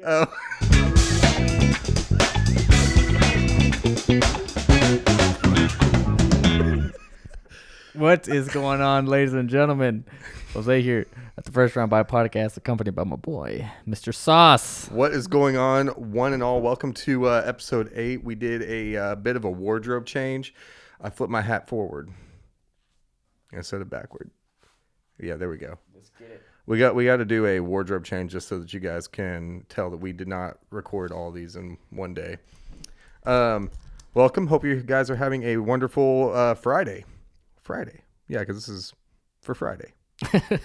Oh. What is going on, ladies and gentlemen? Jose here at the First Round By Podcast, accompanied by my boy, Mr. Sauce. What is going on, one and all? Welcome to episode 8. We did a bit of a wardrobe change. I flipped my hat forward. I set it backward. Yeah, there we go. Let's get it. We got to do a wardrobe change just so that you guys can tell that we did not record all these in one day. Welcome. Hope you guys are having a wonderful Friday. Yeah, because this is for Friday.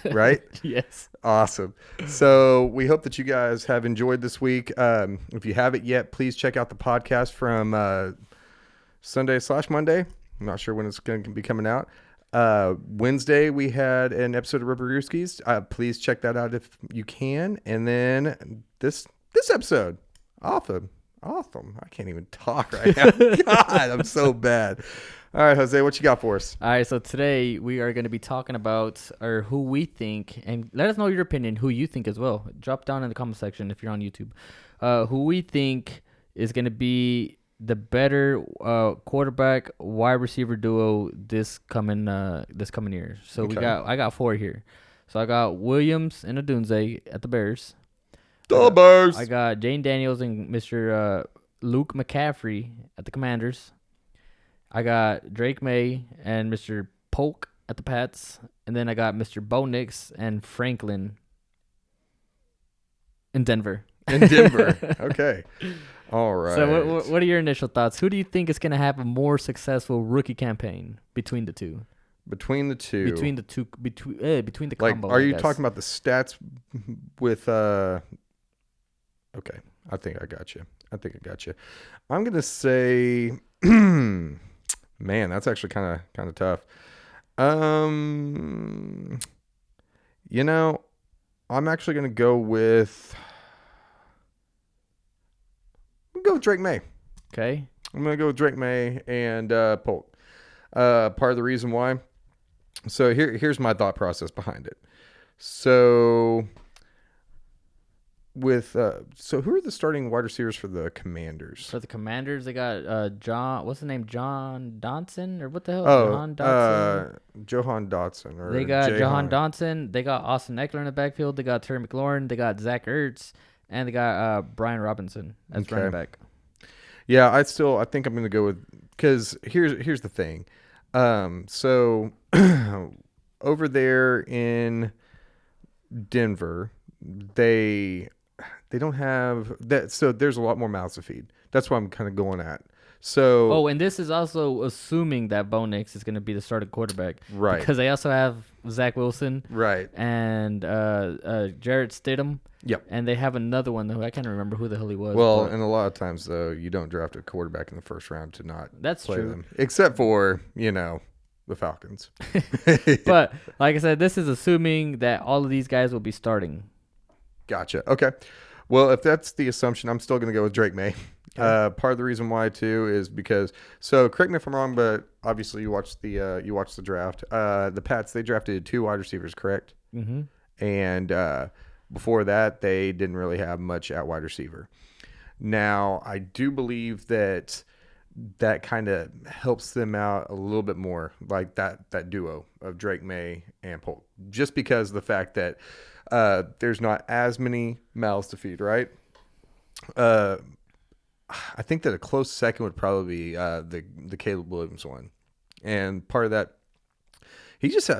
Right? Yes. Awesome. So we hope that you guys have enjoyed this week. If you haven't yet, please check out the podcast from Sunday/Monday. I'm not sure when it's going to be coming out. Wednesday, we had an episode of Ripperooskies. Please check that out if you can. And then this episode. Awesome. I can't even talk right now. God, I'm so bad. All right, Jose, what you got for us? All right, so today we are going to be talking about who we think, and let us know your opinion, who you think as well. Drop down in the comment section if you're on YouTube. Who we think is going to be the better quarterback wide receiver duo this coming year. So Okay. I got 4 here. So I got Williams and Odunze at the Bears. The Bears. I got Jane Daniels and Mr. Luke McCaffrey at the Commanders. I got Drake May and Mr. Polk at the Pats. And then I got Mr. Bo Nix and Franklin in Denver. Okay. All right. So what are your initial thoughts? Who do you think is going to have a more successful rookie campaign between the two? Between the Between the combo. Are you talking about the stats with okay, I think I got you. I'm going to say man, that's actually kind of tough. I'm actually going to go with Drake May. Okay. I'm going to go with Drake May and Polk. Part of the reason why. So here's my thought process behind it. So who are the starting wide receivers for the Commanders? For the Commanders, they got John. What's the name? John Dotson or what the hell? Johan Johan Dotson. Dotson. They got Johan Dotson. They got Austin Eckler in the backfield. They got Terry McLaurin. They got Zach Ertz, and they got Brian Robinson as running back. Yeah, I think I'm going to go with, because here's the thing. So over there in Denver, they don't have that. So there's a lot more mouths to feed. That's what I'm kind of going at. So. Oh, and this is also assuming that Bo Nix is going to be the starting quarterback. Right. Because they also have Zach Wilson. Right. And Jarrett Stidham. Yep. And they have another one who I can't remember who the hell he was. Well, and a lot of times, though, you don't draft a quarterback in the first round to not play true. them. Except for, the Falcons. But, like I said, this is assuming that all of these guys will be starting. Gotcha. Okay. Well, if that's the assumption, I'm still going to go with Drake May. Okay. Part of the reason why, too, is because, so correct me if I'm wrong, but obviously you watched the draft. The Pats, they drafted 2 wide receivers, correct? Mm-hmm. And before that, they didn't really have much at wide receiver. Now, I do believe that kind of helps them out a little bit more, like that duo of Drake May and Polk, just because of the fact that there's not as many mouths to feed, right? I think that a close second would probably be the Caleb Williams one, and part of that, he just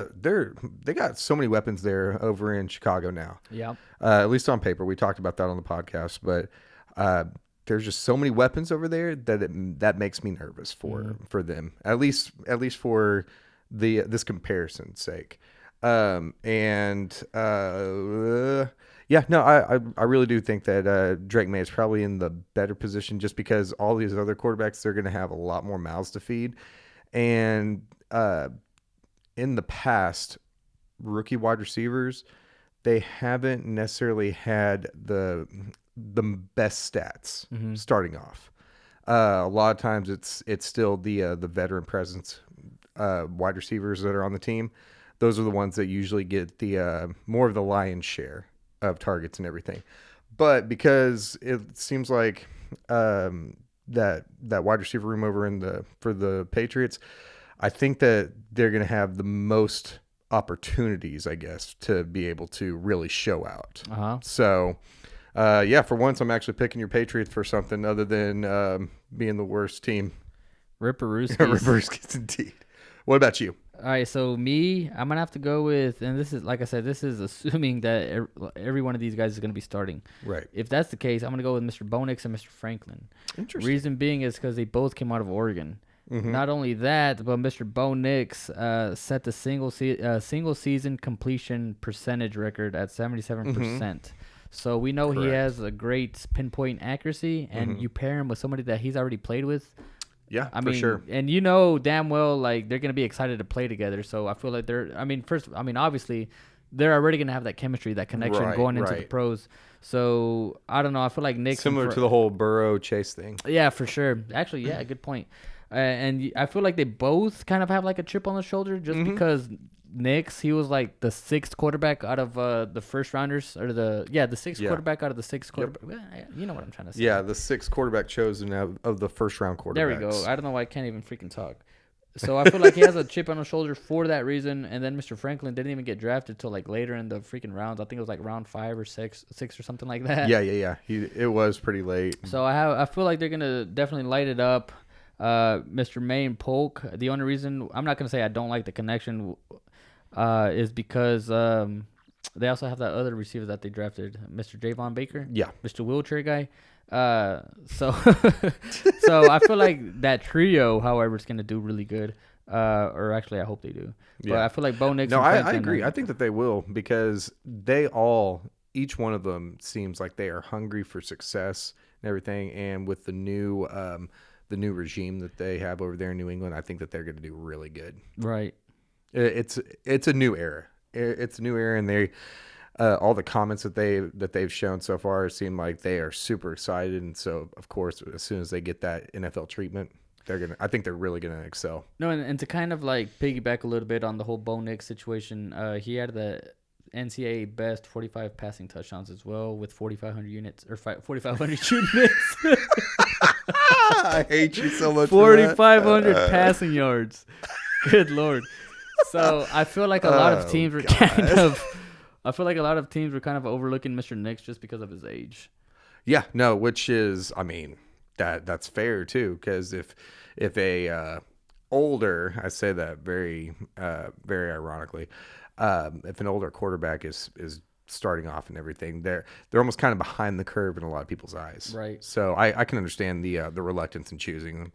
they got so many weapons there over in Chicago now. Yeah. At least on paper, we talked about that on the podcast, but there's just so many weapons over there that makes me nervous for them. At least for this comparison's sake. I really do think that Drake May is probably in the better position, just because all these other quarterbacks, they're going to have a lot more mouths to feed. And in the past, rookie wide receivers, they haven't necessarily had the best stats starting off. A lot of times it's still the veteran presence wide receivers that are on the team. Those are the ones that usually get the more of the lion's share of targets and everything. but because it seems like that wide receiver room over in the for the Patriots, I think that they're going to have the most opportunities, I guess, to be able to really show out. Uh-huh. So, yeah, for once, I'm actually picking your Patriots for something other than being the worst team. Ripperooskies. Ripperooskies, indeed. What about you? All right, so me, I'm gonna have to go with, and this is like I said, this is assuming that every one of these guys is gonna be starting. Right. If that's the case, I'm gonna go with Mr. Bonix and Mr. Franklin. Interesting. Reason being is because they both came out of Oregon. Mm-hmm. Not only that, but Mr. Bo Nix set the single season completion percentage record at 77%. So we know he Correct. has a great pinpoint accuracy, and you pair him with somebody that he's already played with. Yeah, I for mean, sure. and you know damn well like they're gonna be excited to play together. So I feel like obviously they're already gonna have that chemistry, that connection Right, going into the right. pros. So I don't know. I feel like Nick's Similar to the whole Burrow Chase thing. yeah, for sure. Actually, yeah, good point. And I feel like they both kind of have like a chip on the shoulder just because Knicks, he was like the sixth quarterback out of the first rounders or the sixth quarterback out of the sixth quarterback. Well, you know what I'm trying to say. Yeah, the sixth quarterback chosen of the first round quarterbacks. There we go. I don't know why I can't even freaking talk. So I feel like he has a chip on his shoulder for that reason. And then Mr. Franklin didn't even get drafted till like later in the freaking rounds. I think it was like round 5 or 6 or something like that. Yeah. It was pretty late. So I feel like they're gonna definitely light it up. Mr. Maye and Polk. The only reason I'm not gonna say I don't like the connection is because they also have that other receiver that they drafted, Mr. Javon Baker. Yeah. Mr. Wheelchair guy. So I feel like that trio, however, is gonna do really good. Or actually, I hope they do. But Yeah. I feel like Bo Nix. No, and I Franklin agree. I think that they will because each one of them seems like they are hungry for success and everything. And with the new regime that they have over there in New England, I think that they're going to do really good. right. It's a new era. It's a new era, and they all the comments that they've shown so far seem like they are super excited. And so, of course, as soon as they get that NFL treatment, I think they're really gonna excel. No, and to kind of like piggyback a little bit on the whole Bo Nix situation, he had the NCAA best 45 passing touchdowns as well with 4,500 units or 4,500 units. I hate you so much. 4,500 passing yards. Good Lord. So I feel like a lot of teams were I feel like a lot of teams were kind of overlooking Mr. Nix just because of his age. Yeah, no, which is, I mean, that's fair too, because if a older, I say that very very ironically, if an older quarterback is starting off and everything, they're almost kind of behind the curve in a lot of people's eyes. Right. So I can understand the reluctance in choosing them,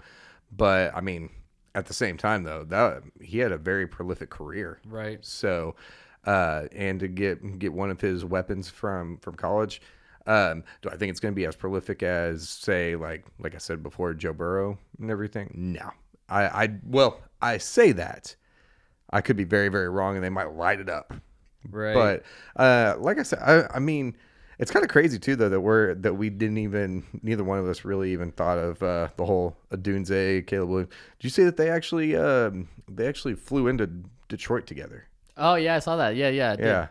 but I mean, at the same time though, that he had a very prolific career. Right. So, and to get one of his weapons from college, do I think it's going to be as prolific as, say, like I said before, Joe Burrow and everything? No. I say that. I could be very, very wrong, and they might light it up. Right. But like I said, I mean, it's kind of crazy too, though, that we didn't even, neither one of us really even thought of the whole Adunze, Caleb Williams. Did you say that they actually flew into Detroit together? Oh yeah, I saw that. Yeah, I did. Yeah.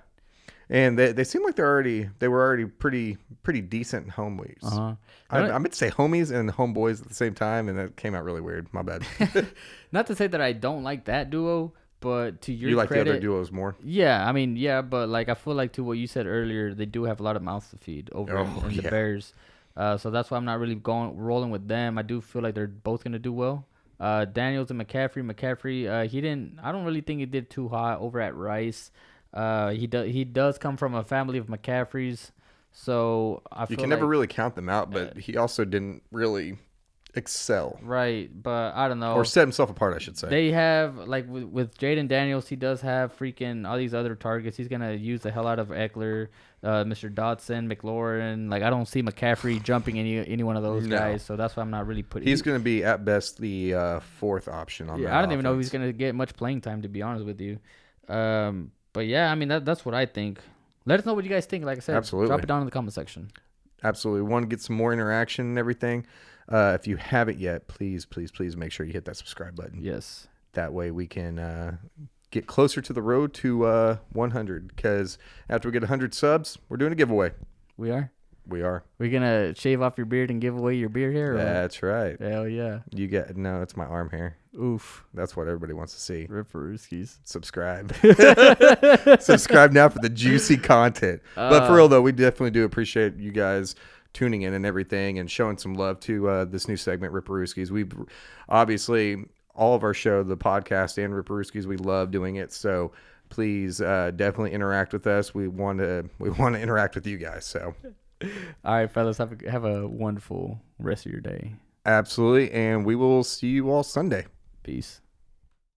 And they seem like they were already pretty decent homies. Uh-huh. I meant to say homies and homeboys at the same time, and that came out really weird. My bad. Not to say that I don't like that duo, but to your You like credit, the other duos more? Yeah, I mean, yeah, but like I feel like to what you said earlier, they do have a lot of mouths to feed over in the Bears. So that's why I'm not really rolling with them. I do feel like they're both gonna do well. Daniels and McCaffrey, I don't really think he did too hot over at Rice. He does come from a family of McCaffreys, so I feel You can never really count them out, but he also didn't really excel. Right, but I don't know. Or set himself apart, I should say. They have, like, with Jaden Daniels, he does have freaking all these other targets. He's going to use the hell out of Eckler, Mr. Dotson, McLaurin. Like, I don't see McCaffrey jumping any one of those guys, so that's why I'm not really putting... He's going to be, at best, the fourth option on that I don't even know if offense. he's going to get much playing time, to be honest with you. But, yeah, I mean, that's what I think. Let us know what you guys think. Like I said, Absolutely. Drop it down in the comment section. Absolutely. Want to get some more interaction and everything. If you haven't yet, please make sure you hit that subscribe button. Yes. That way we can get closer to the road to 100. Because after we get 100 subs, we're doing a giveaway. We are? We are. We're gonna shave off your beard and give away your beard hair. That's right. Hell yeah. You get no. It's my arm hair. Oof. That's what everybody wants to see. Ripperooskies. Subscribe. Subscribe now for the juicy content. But for real though, we definitely do appreciate you guys tuning in and everything and showing some love to this new segment, Ripperooskies. We obviously all of our show, the podcast and Ripperooskies, we love doing it. So please definitely interact with us. We want to interact with you guys. So all right, fellas, have a wonderful rest of your day. absolutely, and we will see you all Sunday. Peace.